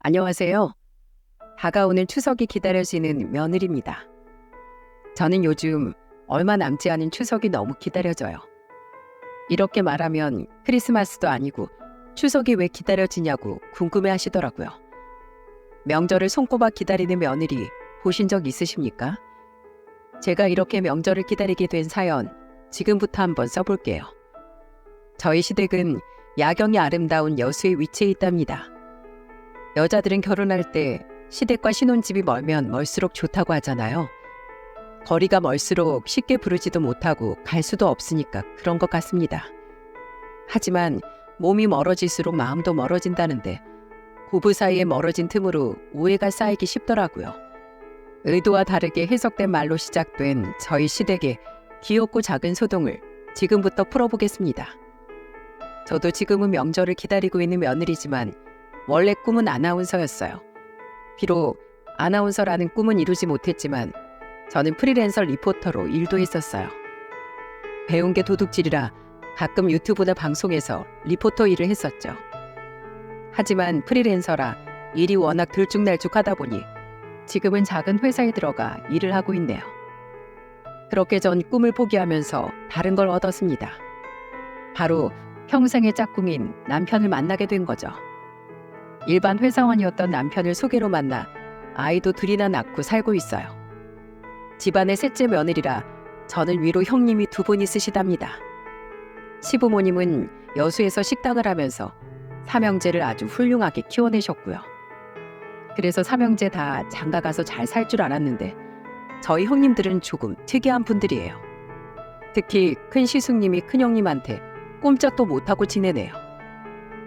안녕하세요. 다가오는 추석이 기다려지는 며느리입니다. 저는 요즘 얼마 남지 않은 추석이 너무 기다려져요. 이렇게 말하면 크리스마스도 아니고 추석이 왜 기다려지냐고 궁금해 하시더라고요. 명절을 손꼽아 기다리는 며느리 보신 적 있으십니까? 제가 이렇게 명절을 기다리게 된 사연 지금부터 한번 써볼게요. 저희 시댁은 야경이 아름다운 여수에 위치해 있답니다. 여자들은 결혼할 때 시댁과 신혼집이 멀면 멀수록 좋다고 하잖아요. 거리가 멀수록 쉽게 부르지도 못하고 갈 수도 없으니까 그런 것 같습니다. 하지만 몸이 멀어질수록 마음도 멀어진다는데 부부 사이에 멀어진 틈으로 오해가 쌓이기 쉽더라고요. 의도와 다르게 해석된 말로 시작된 저희 시댁의 귀엽고 작은 소동을 지금부터 풀어보겠습니다. 저도 지금은 명절을 기다리고 있는 며느리지만 원래 꿈은 아나운서였어요. 비록 아나운서라는 꿈은 이루지 못했지만 저는 프리랜서 리포터로 일도 했었어요. 배운 게 도둑질이라 가끔 유튜브나 방송에서 리포터 일을 했었죠. 하지만 프리랜서라 일이 워낙 들쭉날쭉하다 보니 지금은 작은 회사에 들어가 일을 하고 있네요. 그렇게 전 꿈을 포기하면서 다른 걸 얻었습니다. 바로 평생의 짝꿍인 남편을 만나게 된 거죠. 일반 회사원이었던 남편을 소개로 만나 아이도 둘이나 낳고 살고 있어요. 집안의 셋째 며느리라 저는 위로 형님이 두 분 있으시답니다. 시부모님은 여수에서 식당을 하면서 삼형제를 아주 훌륭하게 키워내셨고요. 그래서 삼형제 다 장가가서 잘 살 줄 알았는데 저희 형님들은 조금 특이한 분들이에요. 특히 큰 시숙님이 큰형님한테 꼼짝도 못하고 지내네요.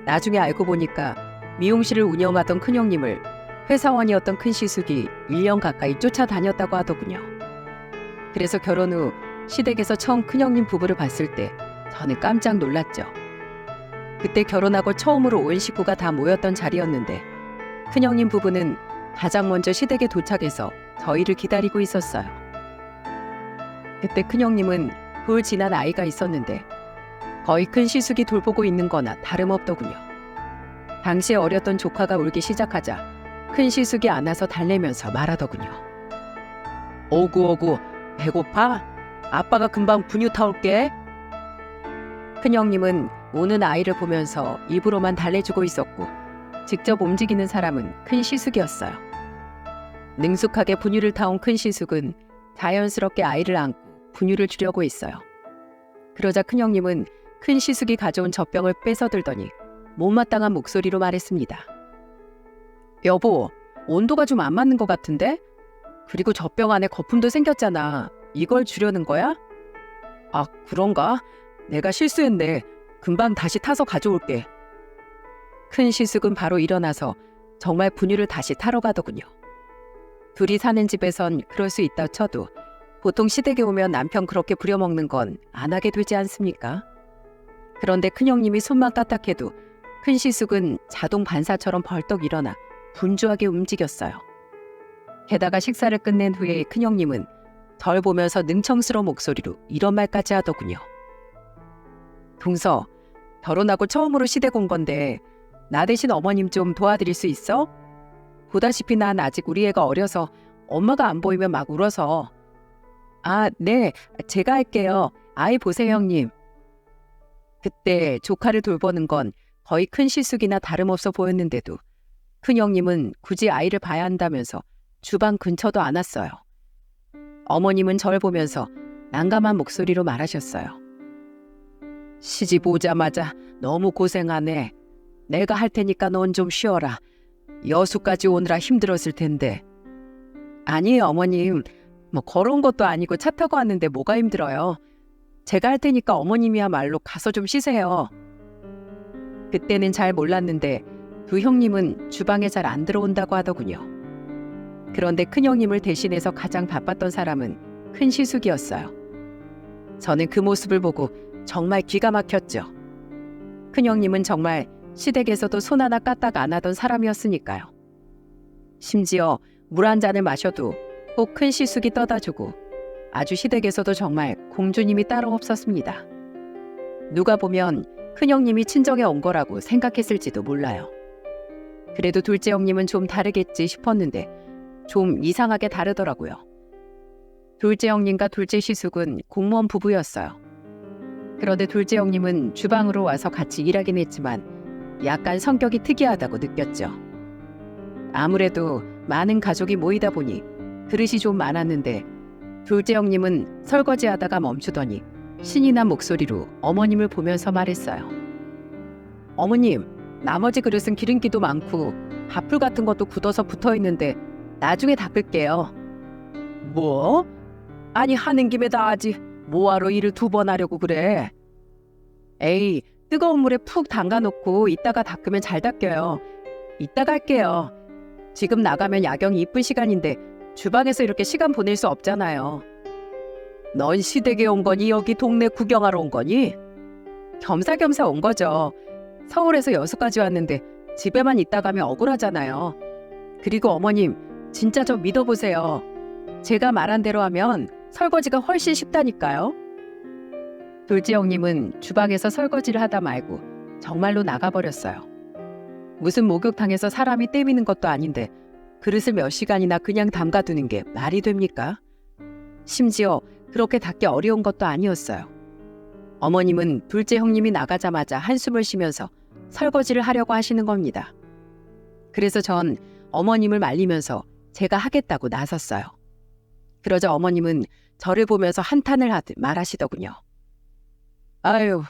나중에 알고 보니까 미용실을 운영하던 큰형님을 회사원이었던 큰 시숙이 1년 가까이 쫓아다녔다고 하더군요. 그래서 결혼 후 시댁에서 처음 큰형님 부부를 봤을 때 저는 깜짝 놀랐죠. 그때 결혼하고 처음으로 온 식구가 다 모였던 자리였는데 큰형님 부부는 가장 먼저 시댁에 도착해서 저희를 기다리고 있었어요. 그때 큰형님은 돌 지난 아이가 있었는데 거의 큰 시숙이 돌보고 있는 거나 다름없더군요. 당시에 어렸던 조카가 울기 시작하자 큰 시숙이 안아서 달래면서 말하더군요. 오구오구 배고파? 아빠가 금방 분유 타올게. 큰형님은 우는 아이를 보면서 입으로만 달래주고 있었고 직접 움직이는 사람은 큰 시숙이었어요. 능숙하게 분유를 타온 큰 시숙은 자연스럽게 아이를 안고 분유를 주려고 했어요. 그러자 큰형님은 큰 시숙이 가져온 젖병을 뺏어들더니 못마땅한 목소리로 말했습니다. 여보, 온도가 좀 안 맞는 것 같은데? 그리고 젖병 안에 거품도 생겼잖아. 이걸 주려는 거야? 아, 그런가? 내가 실수했네. 금방 다시 타서 가져올게. 큰 시숙은 바로 일어나서 정말 분유를 다시 타러 가더군요. 둘이 사는 집에선 그럴 수 있다 쳐도 보통 시댁에 오면 남편 그렇게 부려먹는 건 안 하게 되지 않습니까? 그런데 큰형님이 손만 까딱해도 큰 시숙은 자동 반사처럼 벌떡 일어나 분주하게 움직였어요. 게다가 식사를 끝낸 후에 큰형님은 절 보면서 능청스러운 목소리로 이런 말까지 하더군요. 동서, 결혼하고 처음으로 시댁 온 건데 나 대신 어머님 좀 도와드릴 수 있어? 보다시피 난 아직 우리 애가 어려서 엄마가 안 보이면 막 울어서. 아, 네, 제가 할게요. 아이 보세요, 형님. 그때 조카를 돌보는 건 거의 큰 실수기나 다름없어 보였는데도 큰형님은 굳이 아이를 봐야 한다면서 주방 근처도 안 왔어요. 어머님은 절 보면서 난감한 목소리로 말하셨어요. 시집 오자마자 너무 고생하네. 내가 할 테니까 넌 좀 쉬어라. 여수까지 오느라 힘들었을 텐데. 아니에요, 어머님. 뭐 걸어온 것도 아니고 차 타고 왔는데 뭐가 힘들어요. 제가 할 테니까 어머님이야말로 가서 좀 쉬세요. 그때는 잘 몰랐는데 두 형님은 주방에 잘 안 들어온다고 하더군요. 그런데 큰형님을 대신해서 가장 바빴던 사람은 큰 시숙이었어요. 저는 그 모습을 보고 정말 기가 막혔죠. 큰형님은 정말 시댁에서도 손 하나 까딱 안 하던 사람이었으니까요. 심지어 물 한 잔을 마셔도 꼭 큰 시숙이 떠다 주고 아주 시댁에서도 정말 공주님이 따로 없었습니다. 누가 보면 큰형님이 친정에 온 거라고 생각했을지도 몰라요. 그래도 둘째 형님은 좀 다르겠지 싶었는데 좀 이상하게 다르더라고요. 둘째 형님과 둘째 시숙은 공무원 부부였어요. 그런데 둘째 형님은 주방으로 와서 같이 일하긴 했지만 약간 성격이 특이하다고 느꼈죠. 아무래도 많은 가족이 모이다 보니 그릇이 좀 많았는데 둘째 형님은 설거지하다가 멈추더니 신이 난 목소리로 어머님을 보면서 말했어요. 어머님, 나머지 그릇은 기름기도 많고 밥풀 같은 것도 굳어서 붙어있는데 나중에 닦을게요. 뭐? 아니 하는 김에 다 하지 뭐하러 일을 2번 하려고 그래? 에이, 뜨거운 물에 푹 담가놓고 이따가 닦으면 잘 닦여요. 이따가 할게요. 지금 나가면 야경이 이쁜 시간인데 주방에서 이렇게 시간 보낼 수 없잖아요. 넌 시댁에 온 거니 여기 동네 구경하러 온 거니? 겸사겸사 온 거죠. 서울에서 여수까지 왔는데 집에만 있다 가면 억울하잖아요. 그리고 어머님, 진짜 저 믿어보세요. 제가 말한 대로 하면 설거지가 훨씬 쉽다니까요. 둘째 형님은 주방에서 설거지를 하다 말고 정말로 나가버렸어요. 무슨 목욕탕에서 사람이 때미는 것도 아닌데 그릇을 몇 시간이나 그냥 담가두는 게 말이 됩니까? 심지어 그렇게 닦기 어려운 것도 아니었어요. 어머님은 둘째 형님이 나가자마자 한숨을 쉬면서 설거지를 하려고 하시는 겁니다. 그래서 전 어머님을 말리면서 제가 하겠다고 나섰어요. 그러자 어머님은 저를 보면서 한탄을 하듯 말하시더군요. 아유,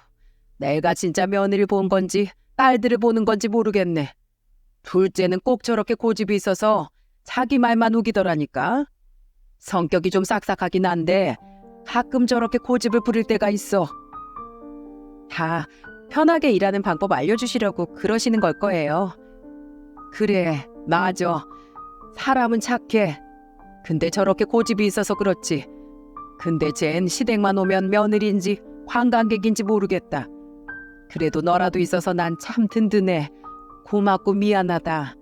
내가 진짜 며느리 본 건지 딸들을 보는 건지 모르겠네. 둘째는 꼭 저렇게 고집이 있어서 자기 말만 우기더라니까. 성격이 좀 싹싹하긴 한데 가끔 저렇게 고집을 부릴 때가 있어. 다 편하게 일하는 방법 알려주시려고 그러시는 걸 거예요. 그래, 맞아. 사람은 착해. 근데 저렇게 고집이 있어서 그렇지. 근데 쟨 시댁만 오면 며느리인지 관광객인지 모르겠다. 그래도 너라도 있어서 난 참 든든해. 고맙고 미안하다.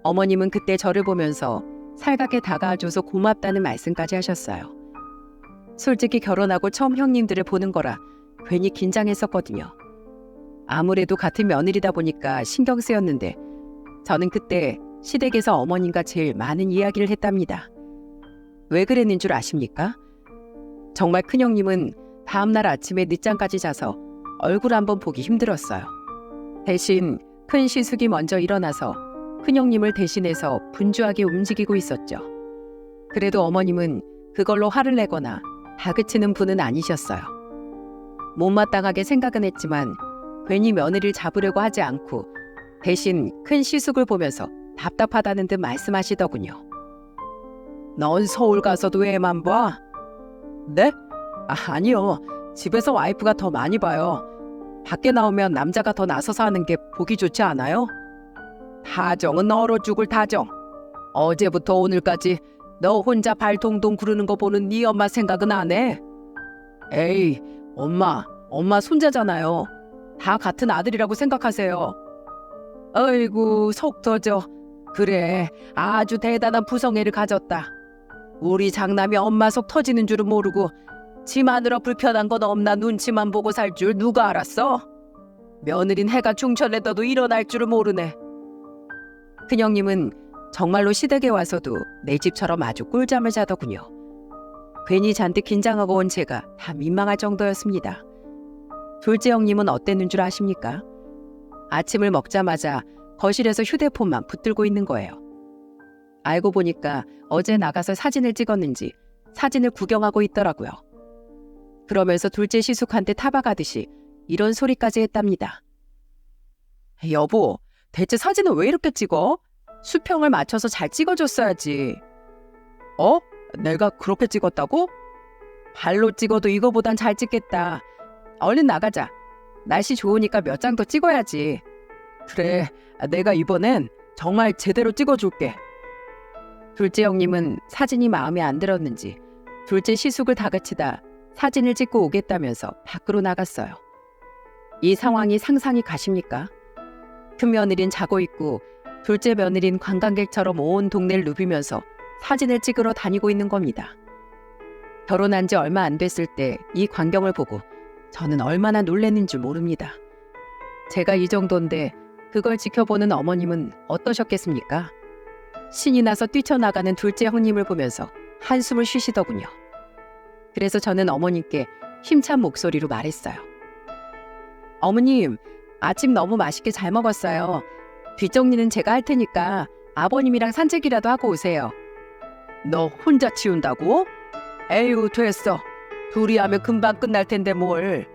어머님은 그때 저를 보면서 살갑게 다가와줘서 고맙다는 말씀까지 하셨어요. 솔직히 결혼하고 처음 형님들을 보는 거라 괜히 긴장했었거든요. 아무래도 같은 며느리다 보니까 신경 쓰였는데 저는 그때 시댁에서 어머님과 제일 많은 이야기를 했답니다. 왜 그랬는 줄 아십니까? 정말 큰형님은 다음날 아침에 늦잠까지 자서 얼굴 한번 보기 힘들었어요. 대신 큰 시숙이 먼저 일어나서 큰형님을 대신해서 분주하게 움직이고 있었죠. 그래도 어머님은 그걸로 화를 내거나 다그치는 분은 아니셨어요. 못마땅하게 생각은 했지만 괜히 며느리를 잡으려고 하지 않고 대신 큰 시숙을 보면서 답답하다는 듯 말씀하시더군요. 넌 서울 가서도 애만 봐? 네? 아니요. 집에서 와이프가 더 많이 봐요. 밖에 나오면 남자가 더 나서서 하는 게 보기 좋지 않아요? 다정은 얼어 죽을 다정. 어제부터 오늘까지 너 혼자 발 동동 구르는 거 보는 네 엄마 생각은 안 해? 에이, 엄마 손자잖아요. 다 같은 아들이라고 생각하세요. 아이고, 속 터져. 그래, 아주 대단한 부성애를 가졌다. 우리 장남이 엄마 속 터지는 줄은 모르고 지 마누라 불편한 건 없나 눈치만 보고 살 줄 누가 알았어? 며느린 해가 중천에 떠도 일어날 줄을 모르네. 큰형님은 정말로 시댁에 와서도 내 집처럼 아주 꿀잠을 자더군요. 괜히 잔뜩 긴장하고 온 제가 다 민망할 정도였습니다. 둘째 형님은 어땠는 줄 아십니까? 아침을 먹자마자 거실에서 휴대폰만 붙들고 있는 거예요. 알고 보니까 어제 나가서 사진을 찍었는지 사진을 구경하고 있더라고요. 그러면서 둘째 시숙한테 타박하듯이 이런 소리까지 했답니다. 여보, 대체 사진을 왜 이렇게 찍어? 수평을 맞춰서 잘 찍어줬어야지. 어? 내가 그렇게 찍었다고? 발로 찍어도 이거보단 잘 찍겠다. 얼른 나가자. 날씨 좋으니까 몇 장 더 찍어야지. 그래, 내가 이번엔 정말 제대로 찍어줄게. 둘째 형님은 사진이 마음에 안 들었는지 둘째 시숙을 다그치다 사진을 찍고 오겠다면서 밖으로 나갔어요. 이 상황이 상상이 가십니까? 큰 며느린 자고 있고 둘째 며느린 관광객처럼 온 동네를 누비면서 사진을 찍으러 다니고 있는 겁니다. 결혼한 지 얼마 안 됐을 때 이 광경을 보고 저는 얼마나 놀랐는 줄 모릅니다. 제가 이 정도인데 그걸 지켜보는 어머님은 어떠셨겠습니까? 신이 나서 뛰쳐나가는 둘째 형님을 보면서 한숨을 쉬시더군요. 그래서 저는 어머님께 힘찬 목소리로 말했어요. 어머님, 아침 너무 맛있게 잘 먹었어요. 뒷정리는 제가 할 테니까 아버님이랑 산책이라도 하고 오세요. 너 혼자 치운다고? 에휴, 됐어. 둘이 하면 금방 끝날 텐데 뭘.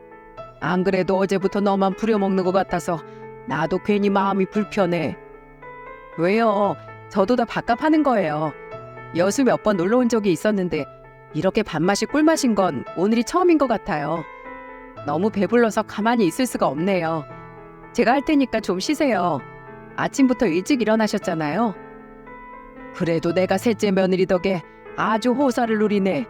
안 그래도 어제부터 너만 부려먹는 것 같아서 나도 괜히 마음이 불편해. 왜요? 저도 다 밥값하는 거예요. 여수 몇 번 놀러 온 적이 있었는데 이렇게 밥맛이 꿀맛인 건 오늘이 처음인 것 같아요. 너무 배불러서 가만히 있을 수가 없네요. 제가 할 테니까 좀 쉬세요. 아침부터 일찍 일어나셨잖아요. 그래도 내가 셋째 며느리 덕에 아주 호사를 누리네.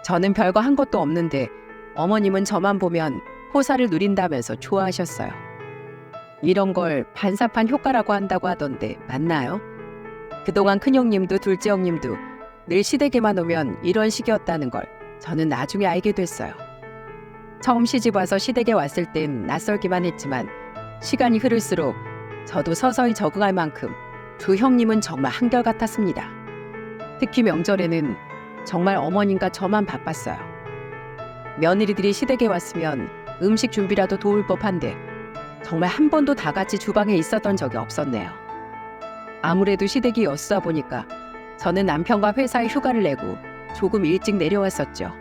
저는 별거 한 것도 없는데 어머님은 저만 보면 호사를 누린다면서 좋아하셨어요. 이런 걸 반사판 효과라고 한다고 하던데 맞나요? 그동안 큰형님도 둘째 형님도 늘 시댁에만 오면 이런 식이었다는 걸 저는 나중에 알게 됐어요. 처음 시집와서 시댁에 왔을 땐 낯설기만 했지만 시간이 흐를수록 저도 서서히 적응할 만큼 두 형님은 정말 한결같았습니다. 특히 명절에는 정말 어머님과 저만 바빴어요. 며느리들이 시댁에 왔으면 음식 준비라도 도울 법한데 정말 한 번도 다 같이 주방에 있었던 적이 없었네요. 아무래도 시댁이 여수다 보니까 저는 남편과 회사에 휴가를 내고 조금 일찍 내려왔었죠.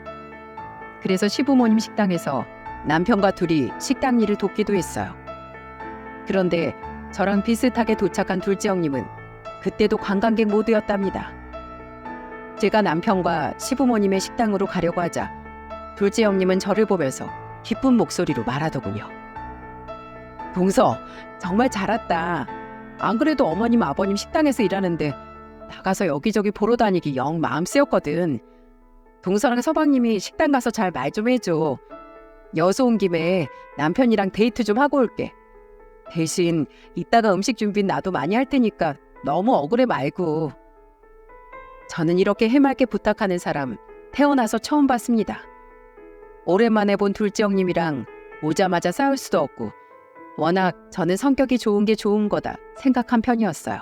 그래서 시부모님 식당에서 남편과 둘이 식당 일을 돕기도 했어요. 그런데 저랑 비슷하게 도착한 둘째 형님은 그때도 관광객 모드였답니다. 제가 남편과 시부모님의 식당으로 가려고 하자 둘째 형님은 저를 보면서 기쁜 목소리로 말하더군요. 동서, 정말 잘 왔다. 안 그래도 어머님 아버님 식당에서 일하는데 나가서 여기저기 보러 다니기 영 마음 쓰였거든. 동서랑 서방님이 식당 가서 잘 말 좀 해줘. 여수 온 김에 남편이랑 데이트 좀 하고 올게. 대신 이따가 음식 준비는 나도 많이 할 테니까 너무 억울해 말고. 저는 이렇게 해맑게 부탁하는 사람 태어나서 처음 봤습니다. 오랜만에 본 둘째 형님이랑 오자마자 싸울 수도 없고 워낙 저는 성격이 좋은 게 좋은 거다 생각한 편이었어요.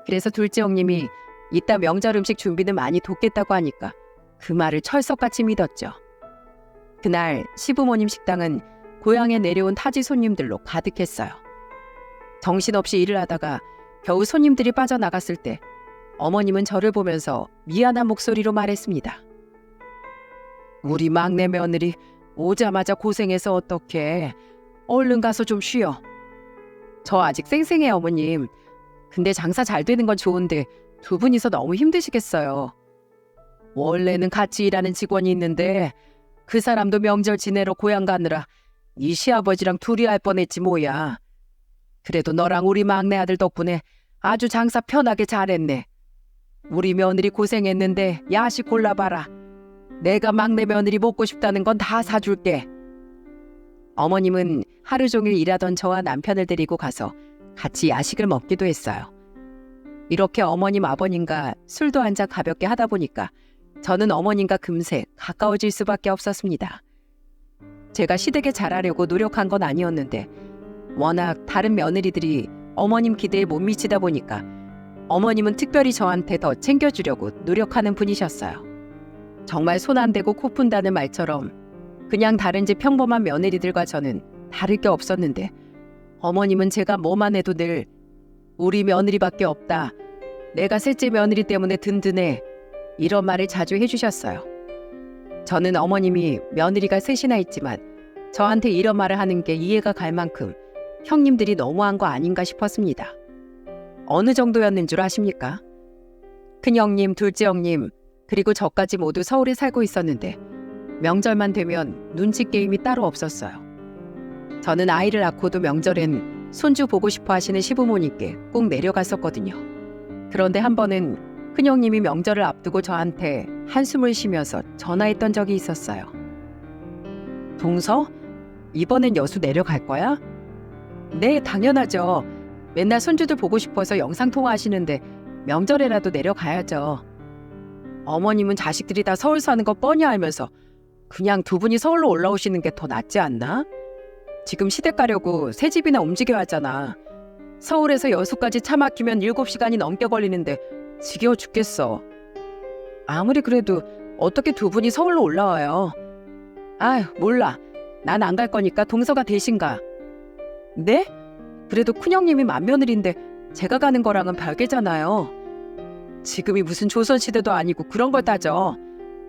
그래서 둘째 형님이 이따 명절 음식 준비는 많이 돕겠다고 하니까 그 말을 철석같이 믿었죠. 그날 시부모님 식당은 고향에 내려온 타지 손님들로 가득했어요. 정신없이 일을 하다가 겨우 손님들이 빠져나갔을 때 어머님은 저를 보면서 미안한 목소리로 말했습니다. 우리 막내 며느리 오자마자 고생해서 어떡해. 얼른 가서 좀 쉬어. 저 아직 쌩쌩해요, 어머님. 근데 장사 잘 되는 건 좋은데 두 분이서 너무 힘드시겠어요. 원래는 같이 일하는 직원이 있는데 그 사람도 명절 지내러 고향 가느라 이 시아버지랑 둘이 할 뻔했지 뭐야. 그래도 너랑 우리 막내 아들 덕분에 아주 장사 편하게 잘했네. 우리 며느리 고생했는데 야식 골라봐라. 내가 막내 며느리 먹고 싶다는 건 다 사줄게. 어머님은 하루 종일 일하던 저와 남편을 데리고 가서 같이 야식을 먹기도 했어요. 이렇게 어머님 아버님과 술도 한잔 가볍게 하다 보니까 저는 어머님과 금세 가까워질 수밖에 없었습니다. 제가 시댁에 잘하려고 노력한 건 아니었는데 워낙 다른 며느리들이 어머님 기대에 못 미치다 보니까 어머님은 특별히 저한테 더 챙겨주려고 노력하는 분이셨어요. 정말 손 안 대고 코 푼다는 말처럼 그냥 다른 집 평범한 며느리들과 저는 다를 게 없었는데 어머님은 제가 뭐만 해도 늘 우리 며느리밖에 없다. 내가 셋째 며느리 때문에 든든해. 이런 말을 자주 해주셨어요. 저는 어머님이 며느리가 셋이나 있지만 저한테 이런 말을 하는 게 이해가 갈 만큼 형님들이 너무한 거 아닌가 싶었습니다. 어느 정도였는 줄 아십니까? 큰형님, 둘째 형님, 그리고 저까지 모두 서울에 살고 있었는데 명절만 되면 눈치 게임이 따로 없었어요. 저는 아이를 낳고도 명절엔 손주 보고 싶어 하시는 시부모님께 꼭 내려갔었거든요. 그런데 한 번은 큰형님이 명절을 앞두고 저한테 한숨을 쉬면서 전화했던 적이 있었어요. 동서? 이번엔 여수 내려갈 거야? 네, 당연하죠. 맨날 손주들 보고 싶어서 영상통화하시는데 명절에라도 내려가야죠. 어머님은 자식들이 다 서울 사는 거 뻔히 알면서 그냥 두 분이 서울로 올라오시는 게 더 낫지 않나? 지금 시댁 가려고 새 집이나 움직여야 하잖아. 서울에서 여수까지 차 막히면 7시간이 넘게 걸리는데 지겨워 죽겠어. 아무리 그래도 어떻게 두 분이 서울로 올라와요? 아휴, 몰라. 난 안 갈 거니까 동서가 대신 가. 네? 그래도 큰형님이 맏며느리인데 제가 가는 거랑은 별개잖아요. 지금이 무슨 조선시대도 아니고 그런 걸 따져.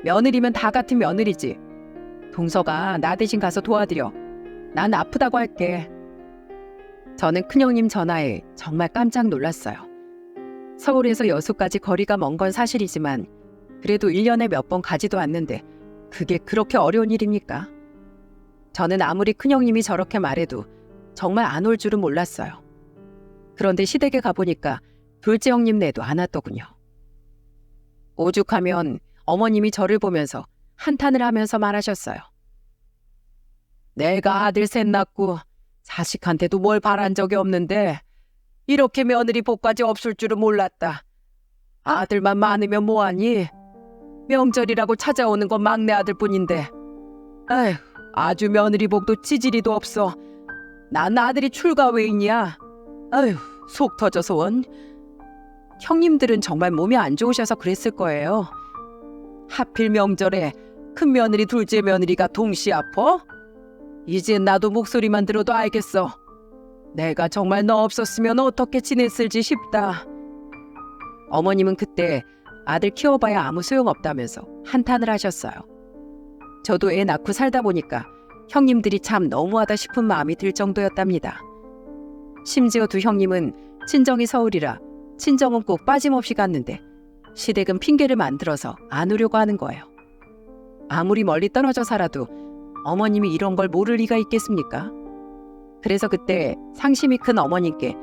며느리면 다 같은 며느리지. 동서가 나 대신 가서 도와드려. 난 아프다고 할게. 저는 큰형님 전화에 정말 깜짝 놀랐어요. 서울에서 여수까지 거리가 먼 건 사실이지만 그래도 1년에 몇 번 가지도 않는데 그게 그렇게 어려운 일입니까? 저는 아무리 큰형님이 저렇게 말해도 정말 안 올 줄은 몰랐어요. 그런데 시댁에 가보니까 둘째 형님네도 안 왔더군요. 오죽하면 어머님이 저를 보면서 한탄을 하면서 말하셨어요. 내가 아들 셋 낳고 자식한테도 뭘 바란 적이 없는데 이렇게 며느리 복까지 없을 줄은 몰랐다. 아들만 많으면 뭐하니? 명절이라고 찾아오는 건 막내 아들뿐인데 아휴, 아주 며느리 복도 지지리도 없어. 난 아들이 출가 외인이야. 아휴, 속 터져서 원. 형님들은 정말 몸이 안 좋으셔서 그랬을 거예요. 하필 명절에 큰 며느리 둘째 며느리가 동시에 아파? 이제 나도 목소리만 들어도 알겠어. 내가 정말 너 없었으면 어떻게 지냈을지 싶다. 어머님은 그때 아들 키워봐야 아무 소용없다면서 한탄을 하셨어요. 저도 애 낳고 살다 보니까 형님들이 참 너무하다 싶은 마음이 들 정도였답니다. 심지어 두 형님은 친정이 서울이라 친정은 꼭 빠짐없이 갔는데 시댁은 핑계를 만들어서 안 오려고 하는 거예요. 아무리 멀리 떨어져 살아도 어머님이 이런 걸 모를 리가 있겠습니까? 그래서 그때 상심이 큰 어머님께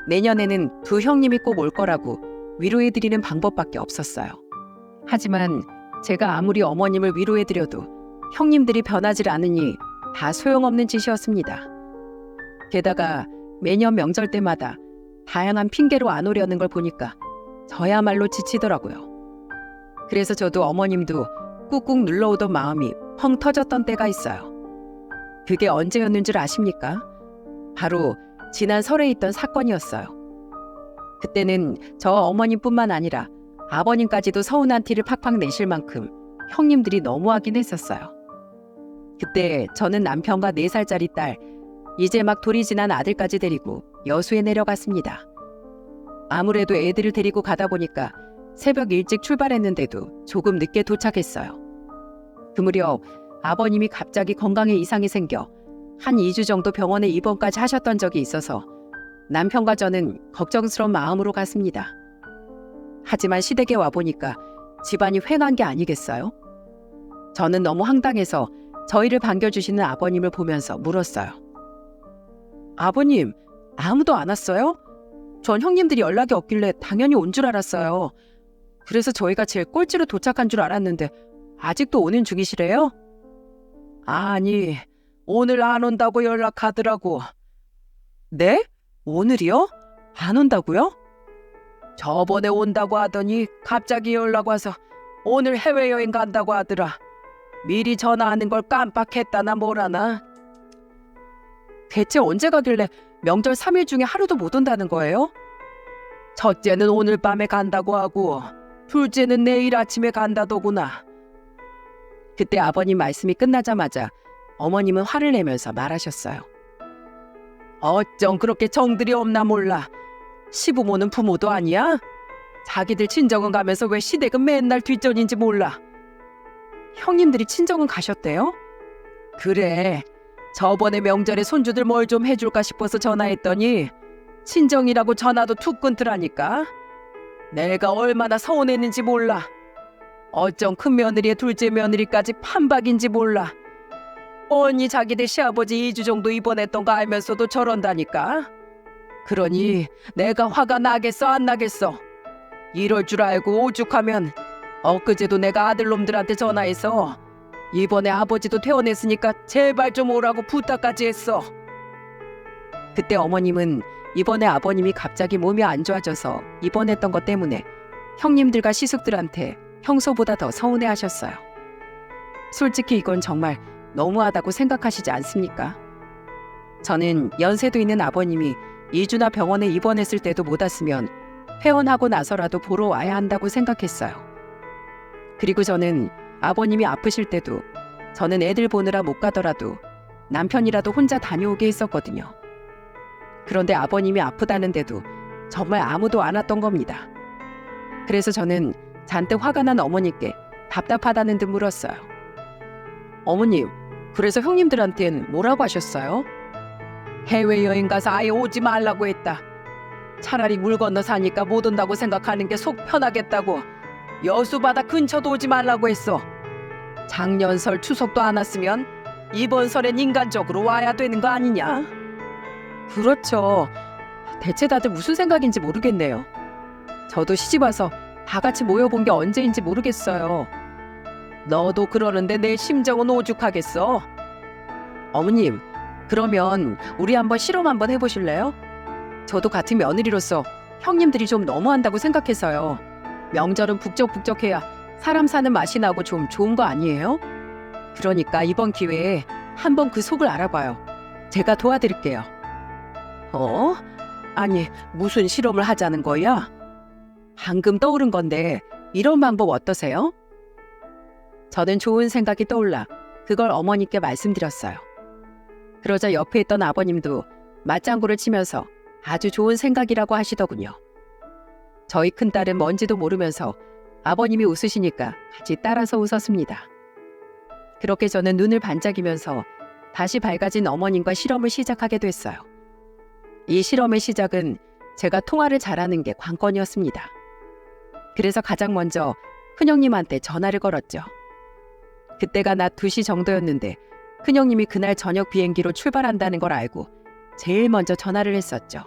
내년에는 두 형님이 꼭 올 거라고 위로해드리는 방법밖에 없었어요. 하지만 제가 아무리 어머님을 위로해드려도 형님들이 변하질 않으니 다 소용없는 짓이었습니다. 게다가 매년 명절 때마다 다양한 핑계로 안 오려는 걸 보니까 저야말로 지치더라고요. 그래서 저도 어머님도 꾹꾹 눌러오던 마음이 펑 터졌던 때가 있어요. 그게 언제였는 줄 아십니까? 바로 지난 설에 있던 사건이었어요. 그때는 저 어머님뿐만 아니라 아버님까지도 서운한 티를 팍팍 내실 만큼 형님들이 너무하긴 했었어요. 그때 저는 남편과 4살짜리 딸, 이제 막 돌이 지난 아들까지 데리고 여수에 내려갔습니다. 아무래도 애들을 데리고 가다 보니까 새벽 일찍 출발했는데도 조금 늦게 도착했어요. 그 무렵 아버님이 갑자기 건강에 이상이 생겨 한 2주 정도 병원에 입원까지 하셨던 적이 있어서 남편과 저는 걱정스러운 마음으로 갔습니다. 하지만 시댁에 와보니까 집안이 휑한 게 아니겠어요? 저는 너무 황당해서 저희를 반겨주시는 아버님을 보면서 물었어요. 아버님, 아무도 안 왔어요? 전 형님들이 연락이 없길래 당연히 온 줄 알았어요. 그래서 저희가 제일 꼴찌로 도착한 줄 알았는데 아직도 오는 중이시래요? 아니, 오늘 안 온다고 연락하더라고. 네? 오늘이요? 안 온다고요? 저번에 온다고 하더니 갑자기 연락 와서 오늘 해외여행 간다고 하더라. 미리 전화하는 걸 깜빡했다나 뭐라나. 대체 언제 가길래 명절 3일 중에 하루도 못 온다는 거예요? 첫째는 오늘 밤에 간다고 하고 둘째는 내일 아침에 간다더구나. 그때 아버님 말씀이 끝나자마자 어머님은 화를 내면서 말하셨어요. 어쩜 그렇게 정들이 없나 몰라. 시부모는 부모도 아니야? 자기들 친정은 가면서 왜 시댁은 맨날 뒷전인지 몰라. 형님들이 친정은 가셨대요? 그래. 저번에 명절에 손주들 뭘 좀 해줄까 싶어서 전화했더니 친정이라고 전화도 툭 끊더라니까. 내가 얼마나 서운했는지 몰라. 어쩜 큰 며느리의 둘째 며느리까지 판박인지 몰라. 뻔히 자기들 시아버지 2주 정도 입원했던 거 알면서도 저런다니까. 그러니 내가 화가 나겠어 안 나겠어. 이럴 줄 알고 오죽하면 엊그제도 내가 아들놈들한테 전화해서 이번에 아버지도 퇴원했으니까 제발 좀 오라고 부탁까지 했어. 그때 어머님은 이번에 아버님이 갑자기 몸이 안 좋아져서 입원했던 것 때문에 형님들과 시숙들한테 평소보다 더 서운해하셨어요. 솔직히 이건 정말 너무하다고 생각하시지 않습니까? 저는 연세도 있는 아버님이 2주나 병원에 입원했을 때도 못 왔으면 퇴원하고 나서라도 보러 와야 한다고 생각했어요. 그리고 저는 아버님이 아프실 때도 저는 애들 보느라 못 가더라도 남편이라도 혼자 다녀오게 했었거든요. 그런데 아버님이 아프다는데도 정말 아무도 안 왔던 겁니다. 그래서 저는 잔뜩 화가 난 어머니께 답답하다는 듯 물었어요. 어머님, 그래서 형님들한텐 뭐라고 하셨어요? 해외여행 가서 아예 오지 말라고 했다. 차라리 물 건너 사니까 못 온다고 생각하는 게 속 편하겠다고. 여수바다 근처도 오지 말라고 했어. 작년 설 추석도 안 왔으면 이번 설엔 인간적으로 와야 되는 거 아니냐? 그렇죠. 대체 다들 무슨 생각인지 모르겠네요. 저도 시집와서 다 같이 모여본 게 언제인지 모르겠어요. 너도 그러는데 내 심정은 오죽하겠어? 어머님, 그러면 우리 한번 실험 한번 해보실래요? 저도 같은 며느리로서 형님들이 좀 너무한다고 생각해서요. 명절은 북적북적해야 사람 사는 맛이 나고 좀 좋은 거 아니에요? 그러니까 이번 기회에 한번 그 속을 알아봐요. 제가 도와드릴게요. 아니, 무슨 실험을 하자는 거야? 방금 떠오른 건데 이런 방법 어떠세요? 저는 좋은 생각이 떠올라 그걸 어머니께 말씀드렸어요. 그러자 옆에 있던 아버님도 맞장구를 치면서 아주 좋은 생각이라고 하시더군요. 저희 큰딸은 뭔지도 모르면서 아버님이 웃으시니까 같이 따라서 웃었습니다. 그렇게 저는 눈을 반짝이면서 다시 밝아진 어머님과 실험을 시작하게 됐어요. 이 실험의 시작은 제가 통화를 잘하는 게 관건이었습니다. 그래서 가장 먼저 큰형님한테 전화를 걸었죠. 그때가 낮 2시 정도였는데 큰형님이 그날 저녁 비행기로 출발한다는 걸 알고 제일 먼저 전화를 했었죠.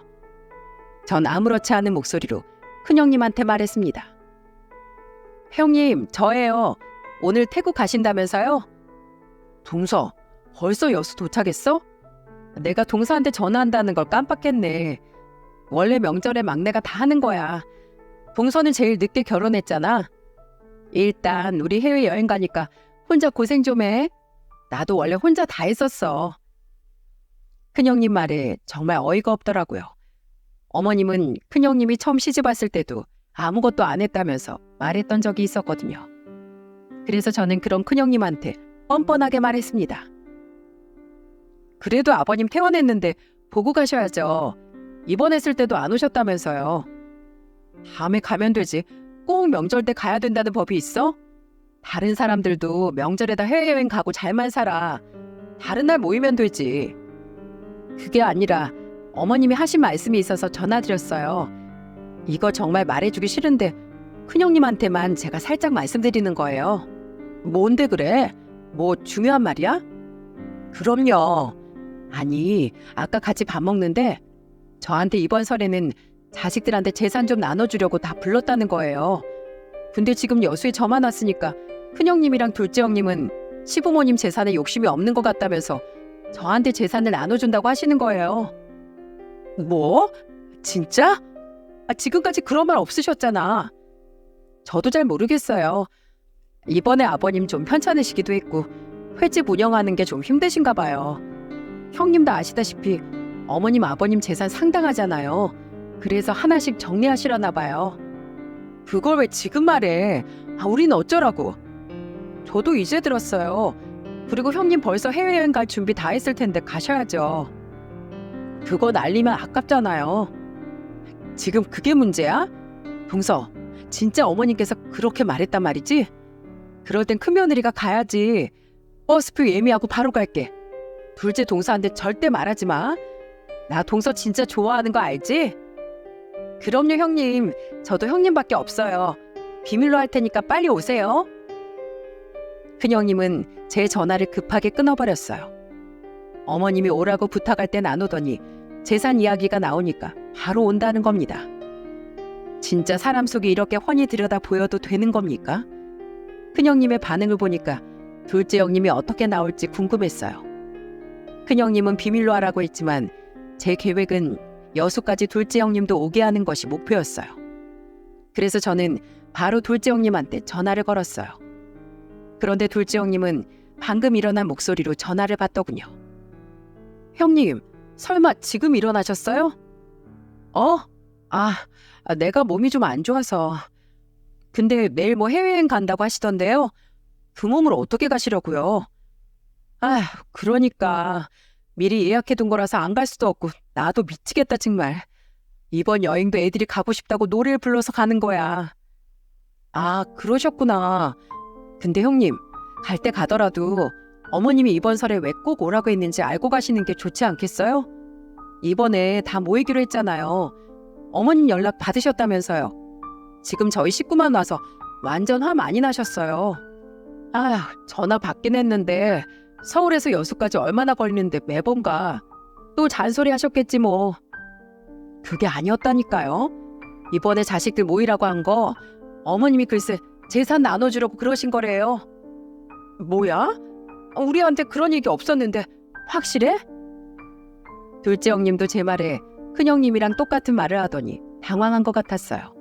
전 아무렇지 않은 목소리로 큰형님한테 말했습니다. 형님, 저예요. 오늘 태국 가신다면서요? 동서, 벌써 여수 도착했어? 내가 동서한테 전화한다는 걸 깜빡했네. 원래 명절에 막내가 다 하는 거야. 동서는 제일 늦게 결혼했잖아. 일단 우리 해외여행 가니까 혼자 고생 좀 해. 나도 원래 혼자 다 했었어. 큰형님 말에 정말 어이가 없더라고요. 어머님은 큰형님이 처음 시집 왔을 때도 아무것도 안 했다면서 말했던 적이 있었거든요. 그래서 저는 그런 큰형님한테 뻔뻔하게 말했습니다. 그래도 아버님 퇴원했는데 보고 가셔야죠. 입원했을 때도 안 오셨다면서요. 다음에 가면 되지. 꼭 명절 때 가야 된다는 법이 있어? 다른 사람들도 명절에다 해외여행 가고 잘만 살아. 다른 날 모이면 되지. 그게 아니라 어머님이 하신 말씀이 있어서 전화드렸어요. 이거 정말 말해주기 싫은데 큰형님한테만 제가 살짝 말씀드리는 거예요. 뭔데 그래? 뭐 중요한 말이야? 그럼요. 아니, 아까 같이 밥 먹는데 저한테 이번 설에는 자식들한테 재산 좀 나눠주려고 다 불렀다는 거예요. 근데 지금 여수에 저만 왔으니까 큰형님이랑 둘째 형님은 시부모님 재산에 욕심이 없는 것 같다면서 저한테 재산을 나눠준다고 하시는 거예요. 뭐? 진짜? 지금까지 그런 말 없으셨잖아. 저도 잘 모르겠어요. 이번에 아버님 좀 편찮으시기도 했고 횟집 운영하는 게 좀 힘드신가 봐요. 형님도 아시다시피 어머님 아버님 재산 상당하잖아요. 그래서 하나씩 정리하시려나 봐요. 그걸 왜 지금 말해? 우리는 어쩌라고? 저도 이제 들었어요. 그리고 형님 벌써 해외여행 갈 준비 다 했을 텐데 가셔야죠. 그거 날리면 아깝잖아요. 지금 그게 문제야? 동서, 진짜 어머님께서 그렇게 말했단 말이지? 그럴 땐 큰며느리가 가야지. 버스표 예매하고 바로 갈게. 둘째 동서한테 절대 말하지 마. 나 동서 진짜 좋아하는 거 알지? 그럼요 형님. 저도 형님밖에 없어요. 비밀로 할 테니까 빨리 오세요. 큰형님은 제 전화를 급하게 끊어버렸어요. 어머님이 오라고 부탁할 땐 안 오더니 재산 이야기가 나오니까 바로 온다는 겁니다. 진짜 사람 속이 이렇게 훤히 들여다 보여도 되는 겁니까? 큰형님의 반응을 보니까 둘째 형님이 어떻게 나올지 궁금했어요. 큰형님은 비밀로 하라고 했지만 제 계획은 여수까지 둘째 형님도 오게 하는 것이 목표였어요. 그래서 저는 바로 둘째 형님한테 전화를 걸었어요. 그런데 둘째 형님은 방금 일어난 목소리로 전화를 받더군요. 형님, 설마 지금 일어나셨어요? 어? 아, 내가 몸이 좀 안 좋아서. 근데 내일 뭐 해외여행 간다고 하시던데요. 그 몸을 어떻게 가시려고요? 아, 그러니까 미리 예약해둔 거라서 안 갈 수도 없고 나도 미치겠다 정말. 이번 여행도 애들이 가고 싶다고 노래를 불러서 가는 거야. 아, 그러셨구나. 근데 형님, 갈 때 가더라도 어머님이 이번 설에 왜 꼭 오라고 했는지 알고 가시는 게 좋지 않겠어요? 이번에 다 모이기로 했잖아요. 어머님 연락 받으셨다면서요. 지금 저희 식구만 와서 완전 화 많이 나셨어요. 아, 전화 받긴 했는데 서울에서 여수까지 얼마나 걸리는데 매번 가. 또 잔소리 하셨겠지 뭐. 그게 아니었다니까요. 이번에 자식들 모이라고 한 거 어머님이 글쎄 재산 나눠주려고 그러신 거래요. 뭐야? 우리한테 그런 얘기 없었는데 확실해? 둘째 형님도 제 말에 큰형님이랑 똑같은 말을 하더니 당황한 것 같았어요.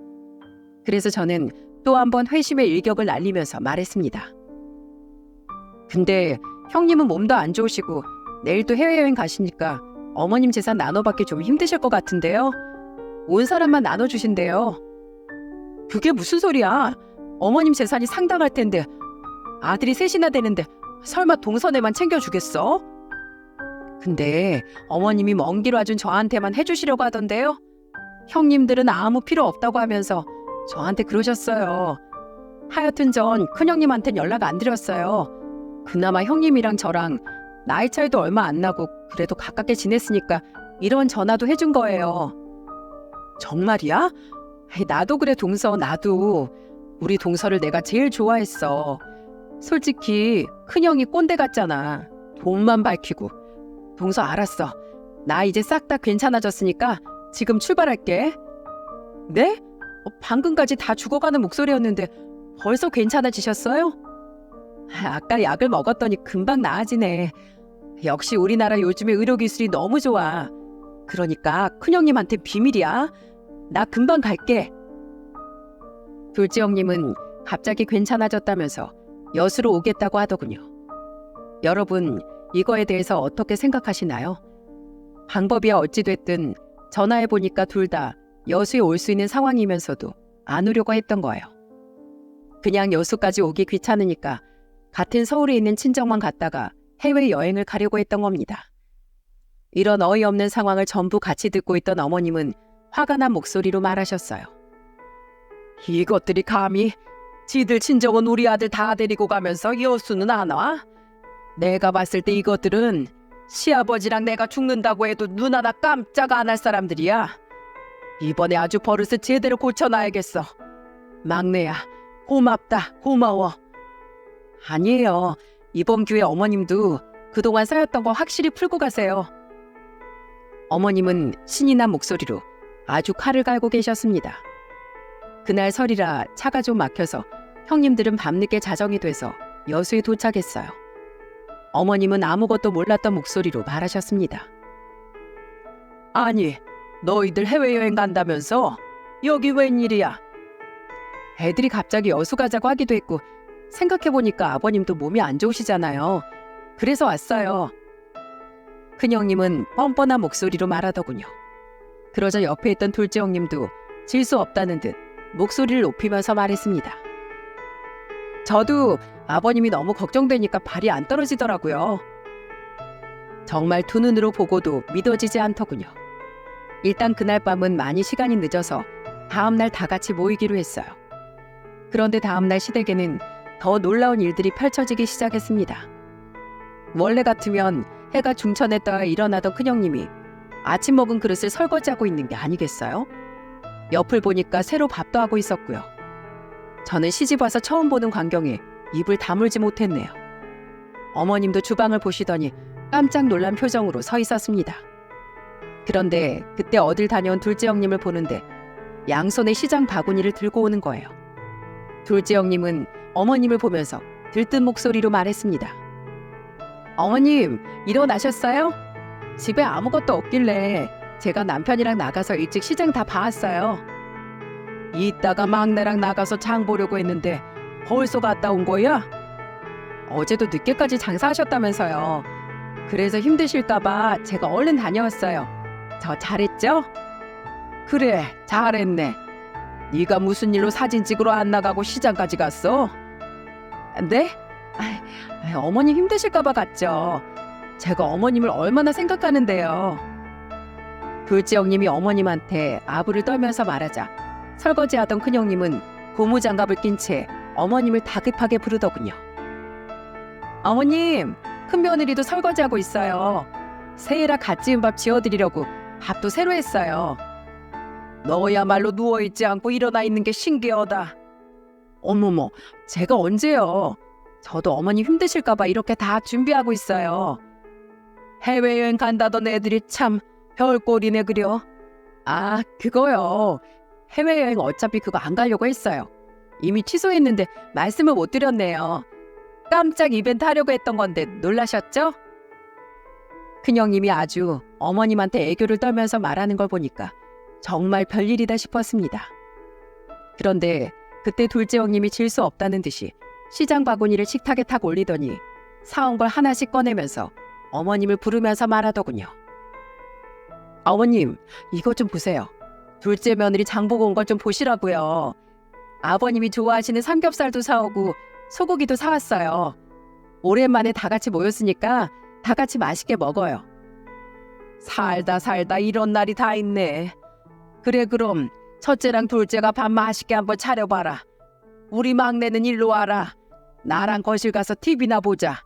그래서 저는 또 한 번 회심의 일격을 날리면서 말했습니다. 근데 형님은 몸도 안 좋으시고 내일 또 해외여행 가시니까 어머님 재산 나눠받기 좀 힘드실 것 같은데요. 온 사람만 나눠주신대요. 그게 무슨 소리야? 어머님 재산이 상당할 텐데 아들이 셋이나 되는데 설마 동선에만 챙겨주겠어? 근데 어머님이 먼 길 와준 저한테만 해주시려고 하던데요. 형님들은 아무 필요 없다고 하면서 저한테 그러셨어요. 하여튼 전 큰형님한텐 연락 안 드렸어요. 그나마 형님이랑 저랑 나이 차이도 얼마 안 나고 그래도 가깝게 지냈으니까 이런 전화도 해준 거예요. 정말이야? 나도 그래 동서, 나도. 우리 동서를 내가 제일 좋아했어. 솔직히 큰형이 꼰대 같잖아. 돈만 밝히고. 동서 알았어. 나 이제 싹 다 괜찮아졌으니까 지금 출발할게. 네? 방금까지 다 죽어가는 목소리였는데 벌써 괜찮아지셨어요? 아까 약을 먹었더니 금방 나아지네. 역시 우리나라 요즘에 의료기술이 너무 좋아. 그러니까 큰형님한테 비밀이야. 나 금방 갈게. 둘째 형님은 갑자기 괜찮아졌다면서 여수로 오겠다고 하더군요. 여러분, 이거에 대해서 어떻게 생각하시나요? 방법이야 어찌됐든 전화해보니까 둘 다 여수에 올 수 있는 상황이면서도 안 오려고 했던 거예요. 그냥 여수까지 오기 귀찮으니까 같은 서울에 있는 친정만 갔다가 해외여행을 가려고 했던 겁니다. 이런 어이없는 상황을 전부 같이 듣고 있던 어머님은 화가 난 목소리로 말하셨어요. 이것들이 감히 지들 친정은 우리 아들 다 데리고 가면서 여수는 안 와? 내가 봤을 때 이것들은 시아버지랑 내가 죽는다고 해도 눈 하나 깜짝 안 할 사람들이야. 이번에 아주 버릇을 제대로 고쳐놔야겠어. 막내야, 고맙다, 고마워. 아니에요. 이번 기회에 어머님도 그동안 쌓였던 거 확실히 풀고 가세요. 어머님은 신이 난 목소리로 아주 칼을 갈고 계셨습니다. 그날 설이라 차가 좀 막혀서 형님들은 밤늦게 자정이 돼서 여수에 도착했어요. 어머님은 아무것도 몰랐던 목소리로 말하셨습니다. 아니, 너희들 해외여행 간다면서? 여기 웬일이야? 애들이 갑자기 여수 가자고 하기도 했고 생각해보니까 아버님도 몸이 안 좋으시잖아요. 그래서 왔어요. 큰형님은 뻔뻔한 목소리로 말하더군요. 그러자 옆에 있던 둘째 형님도 질 수 없다는 듯 목소리를 높이면서 말했습니다. 저도 아버님이 너무 걱정되니까 발이 안 떨어지더라고요. 정말 두 눈으로 보고도 믿어지지 않더군요. 일단 그날 밤은 많이 시간이 늦어서 다음날 다 같이 모이기로 했어요. 그런데 다음날 시댁에는 더 놀라운 일들이 펼쳐지기 시작했습니다. 원래 같으면 해가 중천에 떠야 일어나던 큰형님이 아침 먹은 그릇을 설거지하고 있는 게 아니겠어요? 옆을 보니까 새로 밥도 하고 있었고요. 저는 시집 와서 처음 보는 광경에 입을 다물지 못했네요. 어머님도 주방을 보시더니 깜짝 놀란 표정으로 서 있었습니다. 그런데 그때 어딜 다녀온 둘째 형님을 보는데 양손에 시장 바구니를 들고 오는 거예요. 둘째 형님은 어머님을 보면서 들뜬 목소리로 말했습니다. 어머님, 일어나셨어요? 집에 아무것도 없길래 제가 남편이랑 나가서 일찍 시장 다 봐왔어요. 이따가 막내랑 나가서 장 보려고 했는데 벌써 갔다 온 거야? 어제도 늦게까지 장사하셨다면서요. 그래서 힘드실까봐 제가 얼른 다녀왔어요. 저 잘했죠? 그래, 잘했네. 네가 무슨 일로 사진 찍으러 안 나가고 시장까지 갔어? 네? 어머님 힘드실까봐 갔죠. 제가 어머님을 얼마나 생각하는데요. 둘째 형님이 어머님한테 아부를 떨면서 말하자 설거지하던 큰형님은 고무장갑을 낀 채 어머님을 다급하게 부르더군요. 어머님, 큰며느리도 설거지하고 있어요. 새해라 갓 지은 밥 지어드리려고 밥도 새로 했어요. 너야말로 누워있지 않고 일어나 있는 게 신기하다. 어머머, 제가 언제요? 저도 어머님 힘드실까봐 이렇게 다 준비하고 있어요. 해외여행 간다던 애들이 참 별꼴이네 그려. 아, 그거요. 해외여행 어차피 그거 안 가려고 했어요. 이미 취소했는데 말씀을 못 드렸네요. 깜짝 이벤트 하려고 했던 건데 놀라셨죠? 큰형님이 아주 어머님한테 애교를 떨면서 말하는 걸 보니까 정말 별일이다 싶었습니다. 그런데 그때 둘째 형님이 질 수 없다는 듯이 시장 바구니를 식탁에 탁 올리더니 사온 걸 하나씩 꺼내면서 어머님을 부르면서 말하더군요. 어머님, 이것 좀 보세요. 둘째 며느리 장 보고 온 걸 좀 보시라고요. 아버님이 좋아하시는 삼겹살도 사오고 소고기도 사왔어요. 오랜만에 다 같이 모였으니까 다 같이 맛있게 먹어요. 살다 이런 날이 다 있네. 그래, 그럼 첫째랑 둘째가 밥 맛있게 한번 차려봐라. 우리 막내는 일로 와라. 나랑 거실 가서 TV나 보자.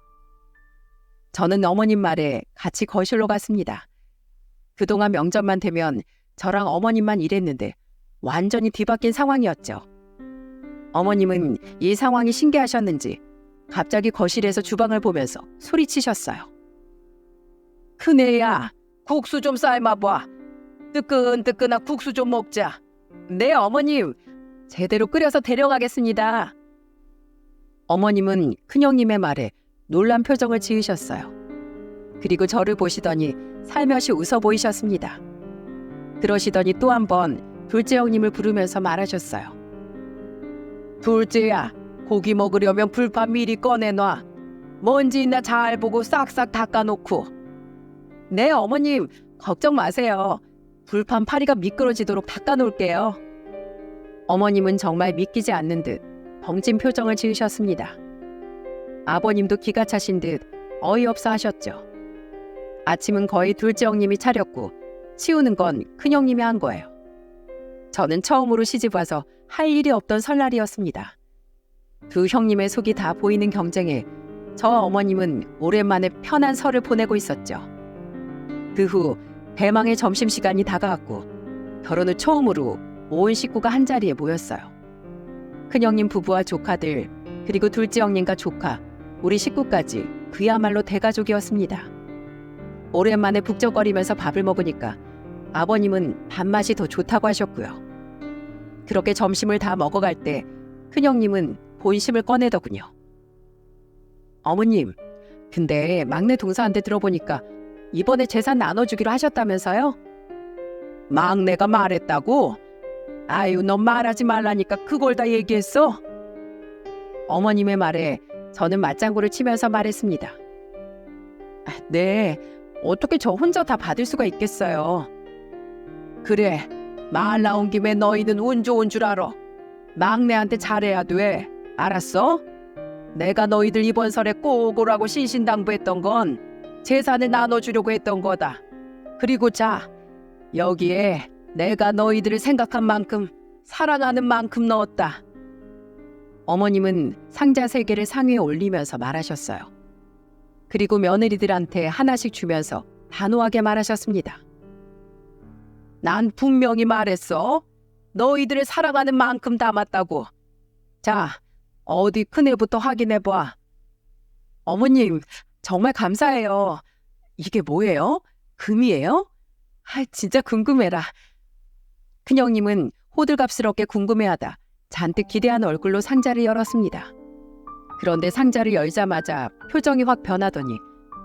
저는 어머님 말에 같이 거실로 갔습니다. 그동안 명절만 되면 저랑 어머님만 일했는데 완전히 뒤바뀐 상황이었죠. 어머님은 이 상황이 신기하셨는지 갑자기 거실에서 주방을 보면서 소리치셨어요. 큰애야, 국수 좀 삶아봐. 뜨끈뜨끈한 국수 좀 먹자. 네, 어머님. 제대로 끓여서 데려가겠습니다. 어머님은 큰형님의 말에 놀란 표정을 지으셨어요. 그리고 저를 보시더니 살며시 웃어 보이셨습니다. 그러시더니 또 한 번 둘째 형님을 부르면서 말하셨어요. 둘째야, 고기 먹으려면 불판 미리 꺼내놔. 먼지 있나 잘 보고 싹싹 닦아놓고. 네, 어머님. 걱정 마세요. 불판 파리가 미끄러지도록 닦아놓을게요. 어머님은 정말 믿기지 않는 듯 벙진 표정을 지으셨습니다. 아버님도 기가 차신 듯 어이없어 하셨죠. 아침은 거의 둘째 형님이 차렸고 치우는 건 큰형님이 한 거예요. 저는 처음으로 시집와서 할 일이 없던 설날이었습니다. 두 형님의 속이 다 보이는 경쟁에 저 어머님은 오랜만에 편한 설을 보내고 있었죠. 그 후 대망의 점심시간이 다가왔고 결혼 후 처음으로 온 식구가 한자리에 모였어요. 큰형님 부부와 조카들, 그리고 둘째 형님과 조카, 우리 식구까지 그야말로 대가족이었습니다. 오랜만에 북적거리면서 밥을 먹으니까 아버님은 밥맛이 더 좋다고 하셨고요. 그렇게 점심을 다 먹어갈 때 큰형님은 본심을 꺼내더군요. 어머님, 근데 막내 동서한테 들어보니까 이번에 재산 나눠주기로 하셨다면서요? 막내가 말했다고? 아유, 너 말하지 말라니까 그걸 다 얘기했어? 어머님의 말에 저는 맞장구를 치면서 말했습니다. 네, 어떻게 저 혼자 다 받을 수가 있겠어요. 그래, 말 나온 김에 너희는 운 좋은 줄 알아. 막내한테 잘해야 돼. 알았어? 내가 너희들 이번 설에 꼭 오라고 신신당부했던 건 재산을 나눠주려고 했던 거다. 그리고 자, 여기에 내가 너희들을 생각한 만큼 사랑하는 만큼 넣었다. 어머님은 상자 3개를 상위에 올리면서 말하셨어요. 그리고 며느리들한테 하나씩 주면서 단호하게 말하셨습니다. 난 분명히 말했어. 너희들을 사랑하는 만큼 담았다고. 자, 어디 큰애부터 확인해봐. 어머님, 정말 감사해요. 이게 뭐예요? 금이에요? 진짜 궁금해라. 큰형님은 호들갑스럽게 궁금해하다 잔뜩 기대한 얼굴로 상자를 열었습니다. 그런데 상자를 열자마자 표정이 확 변하더니